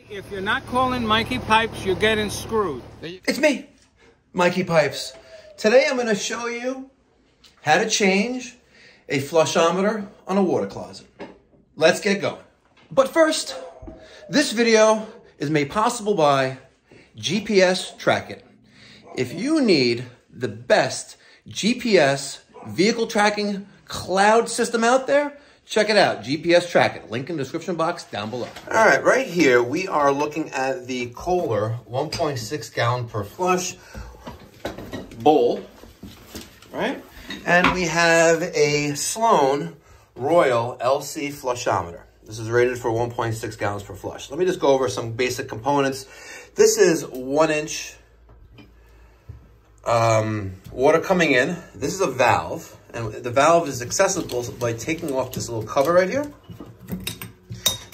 If you're not calling Mikey Pipes, you're getting screwed. It's me, Mikey Pipes. Today I'm going to show you how to change a flushometer on a water closet. Let's get going. But first, this video is made possible by GPS Track It. If you need the best GPS vehicle tracking cloud system out there, check it out, GPS Track It. Link in the description box down below. All right, right here, we are looking at the Kohler 1.6 gallon per flush bowl, right? And we have a Sloan Regal LC Flushometer. This is rated for 1.6 gallons per flush. Let me just go over some basic components. This is 1 inch water coming in. This is a valve, and the valve is accessible by taking off this little cover right here.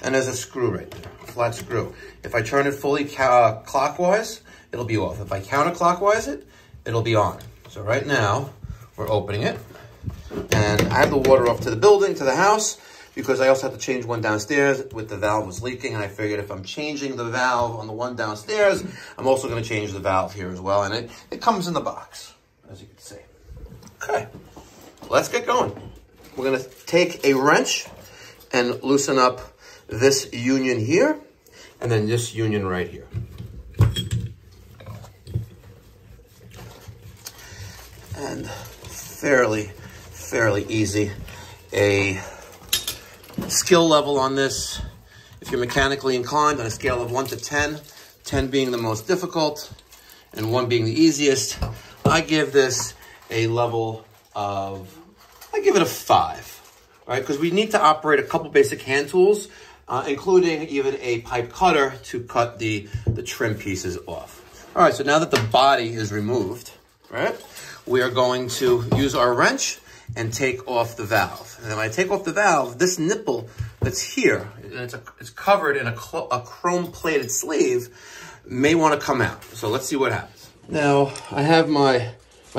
And there's a screw right there, a flat screw. If I turn it fully clockwise, it'll be off. If I counterclockwise it, it'll be on. So right now, we're opening it. And I have the water off to the building, to the house, because I also have to change one downstairs with the valve was leaking. And I figured if I'm changing the valve on the one downstairs, I'm also going to change the valve here as well. And it comes in the box, as you can see. Okay, let's get going. We're going to take a wrench and loosen up this union here, and then this union right here. And fairly easy. A skill level on this, if you're mechanically inclined, on a scale of 1 to 10, 10 being the most difficult and 1 being the easiest, I give this a level of, I give it a 5, right? Because we need to operate a couple basic hand tools, including even a pipe cutter to cut the trim pieces off. All right, so now that the body is removed, right, we are going to use our wrench and take off the valve. And then when I take off the valve, this nipple that's here, and it's covered in a chrome-plated sleeve, may want to come out. So let's see what happens. Now, I have my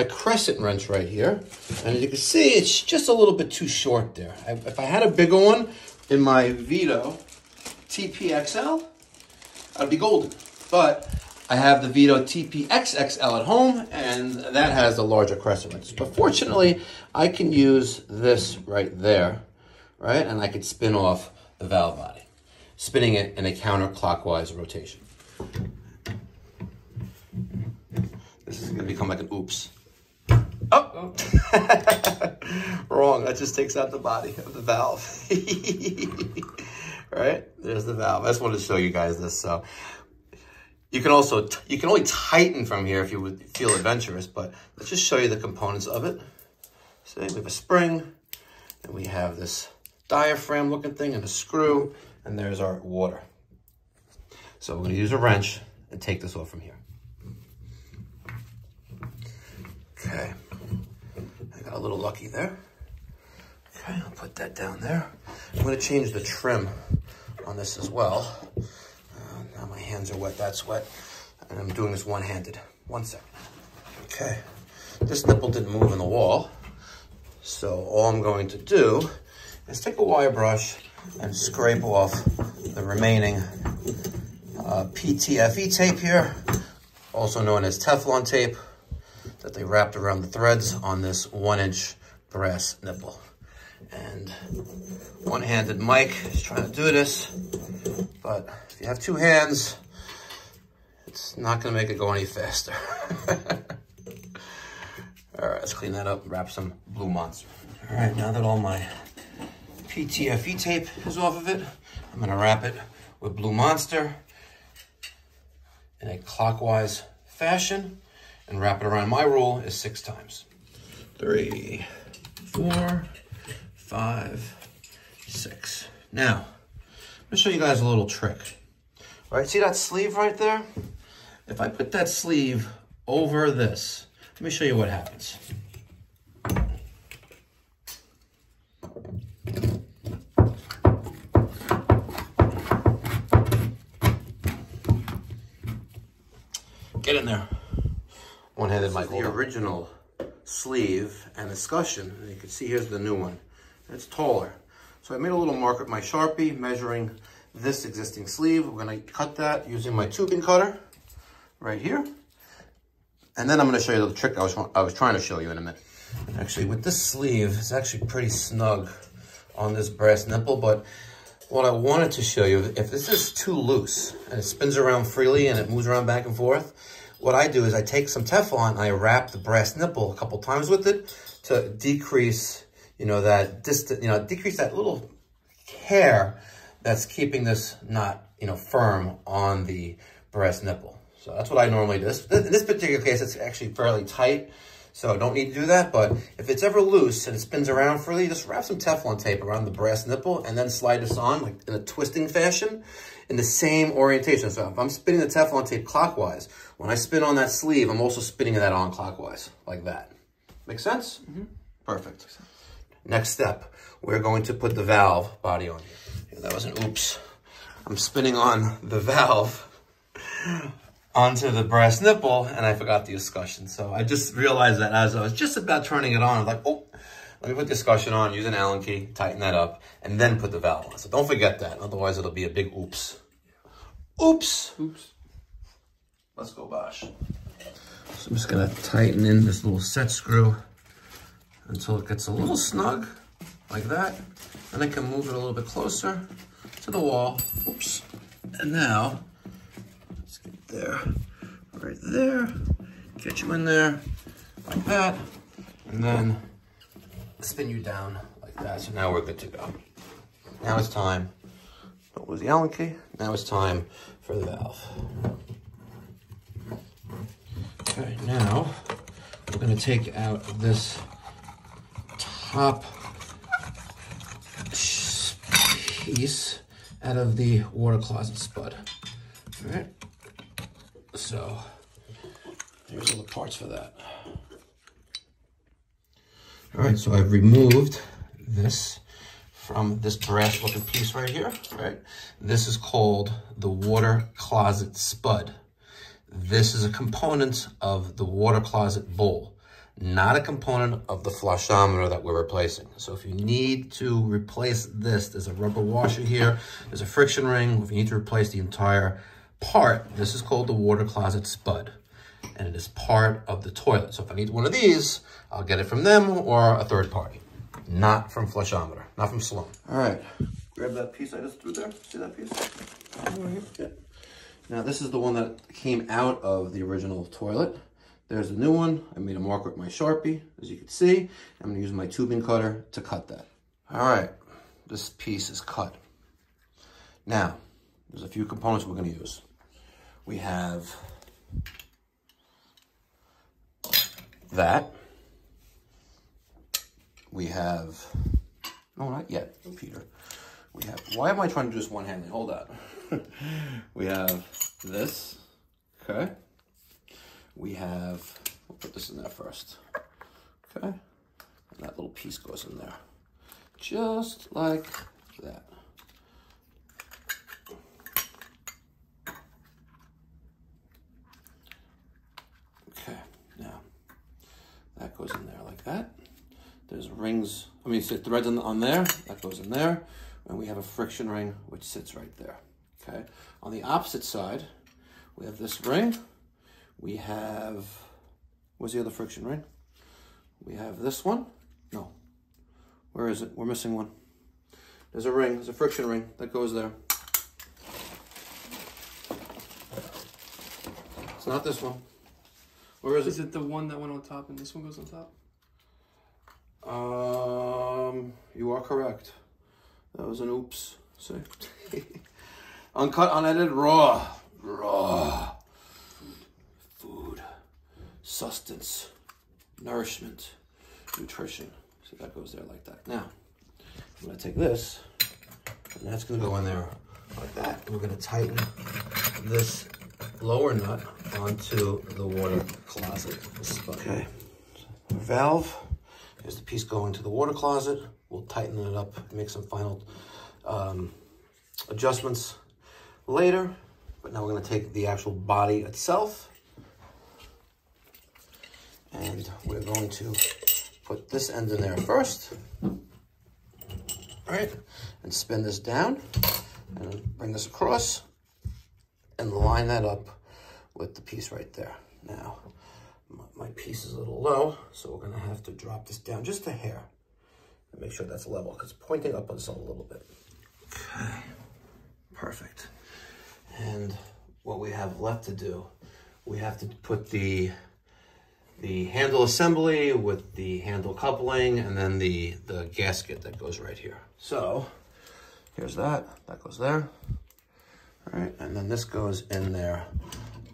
crescent wrench right here, and as you can see, it's just a little bit too short there. If I had a bigger one in my Vito TPXL, I'd be golden. But I have the Vito TPXXL at home, and that has a larger crescent wrench. But fortunately, I can use this right there, right? And I can spin off the valve body, spinning it in a counterclockwise rotation. This is gonna become like an oops. Oh, wrong, that just takes out the body of the valve. Right, there's the valve. I just wanted to show you guys this. So you can only tighten from here if you would feel adventurous, but let's just show you the components of it. So we have a spring, and we have this diaphragm looking thing and a screw, and there's our water. So we're gonna use a wrench and take this off from here. Okay, I got a little lucky there. Okay, I'll put that down there. I'm gonna change the trim on this as well. Now my hands are wet, that's wet. And I'm doing this one-handed. 1 second. Okay, this nipple didn't move in the wall. So all I'm going to do is take a wire brush and scrape off the remaining PTFE tape here, also known as Teflon tape, that they wrapped around the threads on this 1 inch brass nipple. And one-handed Mike is trying to do this, but if you have 2 hands, it's not gonna make it go any faster. All right, let's clean that up and wrap some Blue Monster. All right, now that all my PTFE tape is off of it, I'm gonna wrap it with Blue Monster in a clockwise fashion and wrap it around. My rule is 6 times. 3, 4, 5, 6. Now, I'm gonna show you guys a little trick. All right, see that sleeve right there? If I put that sleeve over this, let me show you what happens. Get in there. One-handed Mike. The original sleeve and escutcheon, you can see here's the new one. It's taller. So I made a little mark with my Sharpie measuring this existing sleeve. We're gonna cut that using my tubing cutter right here. And then I'm gonna show you the trick I was trying to show you in a minute. Actually, with this sleeve, it's actually pretty snug on this brass nipple, but what I wanted to show you, if this is too loose and it spins around freely and it moves around back and forth, what I do is I take some Teflon and I wrap the brass nipple a couple times with it to decrease, that distance, decrease that little hair that's keeping this not, firm on the brass nipple. So that's what I normally do. In this particular case, it's actually fairly tight, so don't need to do that. But if it's ever loose and it spins around freely, just wrap some Teflon tape around the brass nipple and then slide this on like in a twisting fashion in the same orientation. So if I'm spinning the Teflon tape clockwise, when I spin on that sleeve, I'm also spinning that on clockwise, like that. Make sense? Mm-hmm. Perfect. Next step, we're going to put the valve body on here. That was an oops. I'm spinning on the valve onto the brass nipple, and I forgot the escutcheon. So I just realized that as I was just about turning it on, I'm like, oh, let me put the escutcheon on, use an Allen key, tighten that up, and then put the valve on. So don't forget that, otherwise it'll be a big oops. Oops. Oops. Let's go, Bosch. So I'm just gonna tighten in this little set screw until it gets a little snug, like that. Then I can move it a little bit closer to the wall. Oops. And now, let's get there, right there. Get you in there, like that. And then spin you down like that. So now we're good to go. Now it's time. What was the Allen key? Now it's time for the valve. Okay, now we're going to take out this top piece out of the water closet spud. All right, so there's all the parts for that. All right, so I've removed this from this brass looking piece right here, right? This is called the water closet spud. This is a component of the water closet bowl, not a component of the flushometer that we're replacing. So if you need to replace this, there's a rubber washer here, there's a friction ring. If you need to replace the entire part, this is called the water closet spud, and it is part of the toilet. So if I need one of these, I'll get it from them or a third party, not from flushometer, not from Sloan. All right, grab that piece I just threw there. See that piece? Yeah. Now this is the one that came out of the original toilet. There's the new one. I made a mark with my Sharpie, as you can see. I'm gonna use my tubing cutter to cut that. All right, this piece is cut. Now, there's a few components we're gonna use. We have that. We have, no, not yet, Peter. We have, why am I trying to do this one-handed? Hold on. We have this, okay. We have, we'll put this in there first, okay. And that little piece goes in there, just like that. Okay, now that goes in there like that. There's rings, threads on there, that goes in there. And we have a friction ring, which sits right there, okay? On the opposite side, we have this ring. We have, where's the other friction ring? We have this one. No, where is it? We're missing one. There's a ring, there's a friction ring that goes there. It's not this one. Where is it? Is it the one that went on top and this one goes on top? You are correct. That was an oops. See? Uncut, unedited, raw. Raw. Food. Sustenance. Nourishment. Nutrition. So that goes there like that. Now, I'm going to take this, and that's going to go in there like that. And we're going to tighten this lower nut onto the water closet. Okay. So valve. Here's the piece going to the water closet. We'll tighten it up, make some final adjustments later. But now we're going to take the actual body itself, and we're going to put this end in there first. All right, and spin this down. And bring this across and line that up with the piece right there. Now, my piece is a little low, so we're gonna have to drop this down just a hair and make sure that's level, because it's pointing up on us a little bit. Okay, perfect. And what we have left to do, we have to put the handle assembly with the handle coupling and then the gasket that goes right here. So here's that goes there. All right, and then this goes in there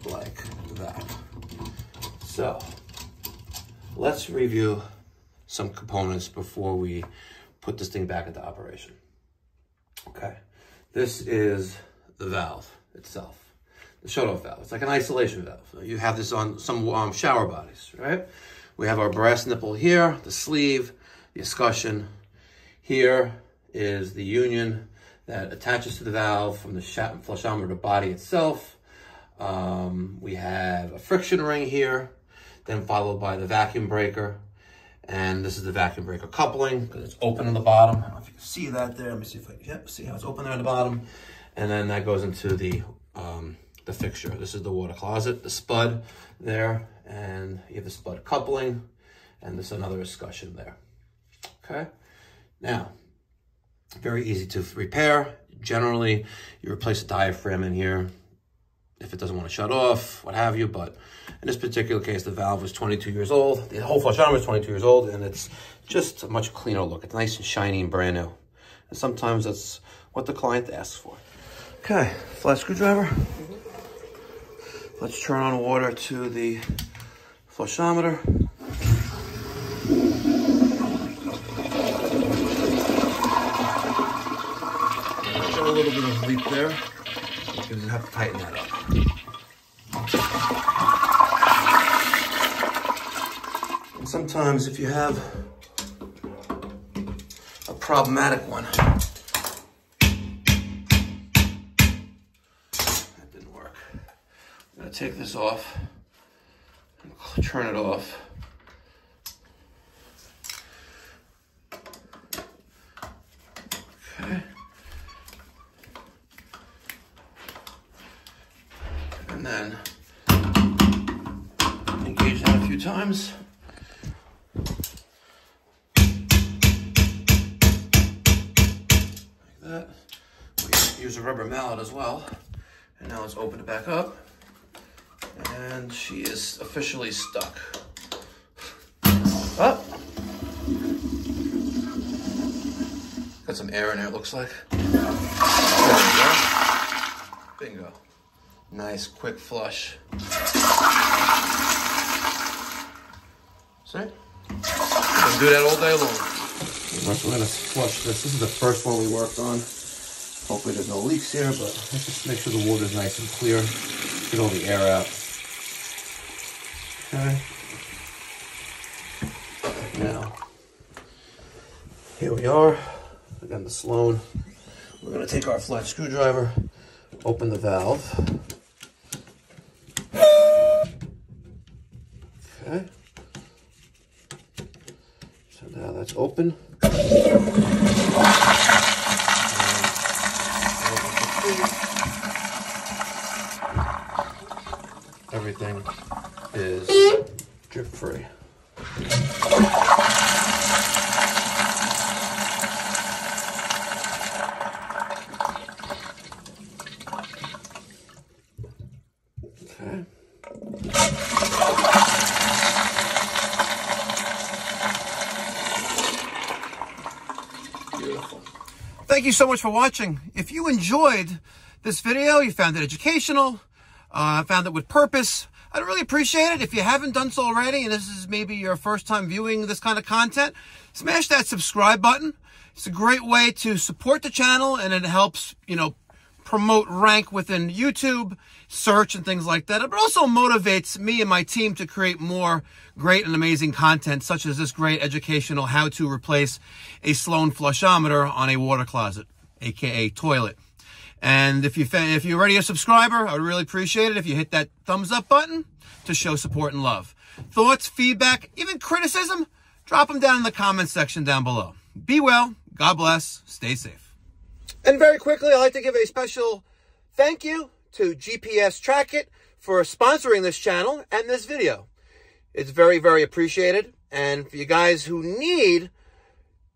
like that. So let's review some components before we put this thing back into operation. Okay, this is the valve itself, the shut-off valve. It's like an isolation valve. You have this on some shower bodies, right? We have our brass nipple here, the sleeve, the escutcheon. Here is the union that attaches to the valve from the flushometer body itself. We have a friction ring here, then followed by the vacuum breaker. And this is the vacuum breaker coupling, because it's open on the bottom. I don't know if you can see that there. Let me see if I can, yep, see how it's open there at the bottom. And then that goes into the fixture. This is the water closet, the Spud there, and you have the Spud coupling, and there's another escutcheon there. Okay, now, very easy to repair. Generally, you replace a diaphragm in here if it doesn't want to shut off, what have you, but in this particular case, the valve was 22 years old. The whole flushometer is 22 years old, and it's just a much cleaner look. It's nice and shiny and brand new. And sometimes that's what the client asks for. Okay, flat screwdriver. Let's turn on water to the flushometer. Got a little bit of leak there, because you have to tighten that up. And sometimes if you have a problematic one, that didn't work. I'm gonna take this off and turn it off. Okay. And then engage that a few times. Like that. We use a rubber mallet as well. And now let's open it back up. And she is officially stuck. Up. Got some air in there, it looks like. There we go. Bingo. Nice, quick flush. See? We can do that all day long. We're gonna flush this. This is the first one we worked on. Hopefully there's no leaks here, but let's just make sure the water's nice and clear. Get all the air out. Okay. Now, here we are. Again, the Sloan. We're gonna take our flat screwdriver, open the valve. Okay. So now that's open. Everything is drip free. Okay. Beautiful. Thank you so much for watching. If you enjoyed this video, you found it educational, found it with purpose, I'd really appreciate it. If you haven't done so already, and this is maybe your first time viewing this kind of content, smash that subscribe button. It's a great way to support the channel, and it helps, you know, promote rank within YouTube, search, and things like that. It also motivates me and my team to create more great and amazing content, such as this great educational how to replace a Sloan flushometer on a water closet, aka toilet. And if you're already a subscriber, I would really appreciate it if you hit that thumbs up button to show support and love. Thoughts, feedback, even criticism, drop them down in the comments section down below. Be well, God bless, stay safe. And very quickly, I'd like to give a special thank you to GPS Track It for sponsoring this channel and this video. It's very, very appreciated. And for you guys who need,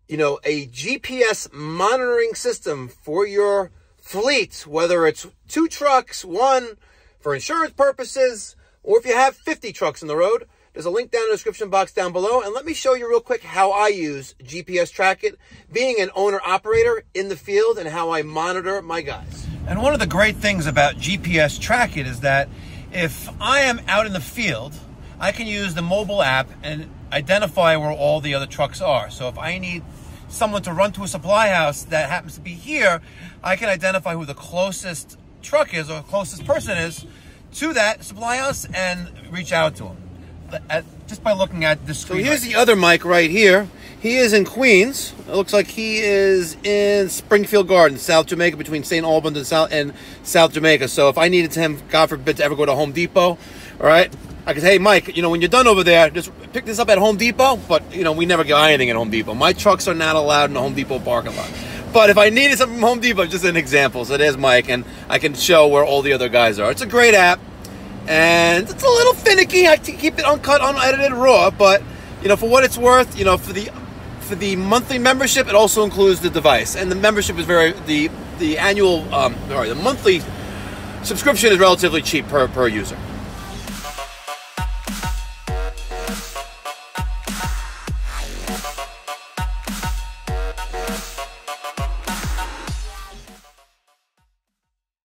you know, a GPS monitoring system for your fleet, whether it's 2 trucks, 1 for insurance purposes, or if you have 50 trucks on the road, there's a link down in the description box down below. And let me show you real quick how I use GPS Track It, being an owner-operator in the field, and how I monitor my guys. And one of the great things about GPS Track It is that if I am out in the field, I can use the mobile app and identify where all the other trucks are. So if I need someone to run to a supply house that happens to be here, I can identify who the closest truck is or closest person is to that supply house and reach out to them just by looking at the screen. So here's the other Mike right here. He is in Queens. It looks like he is in Springfield Gardens, South Jamaica, between St. Albans and South Jamaica. So if I needed him, God forbid, to ever go to Home Depot, all right, I could say, hey, Mike, you know, when you're done over there, just pick this up at Home Depot. But, you know, we never get anything at Home Depot. My trucks are not allowed in the Home Depot parking lot. But if I needed something from Home Depot, just an example. So there's Mike, and I can show where all the other guys are. It's a great app, and it's a little finicky. I keep it uncut, unedited, raw. But, you know, for what it's worth, you know, for the monthly membership, it also includes the device. And the membership is the monthly subscription is relatively cheap per user.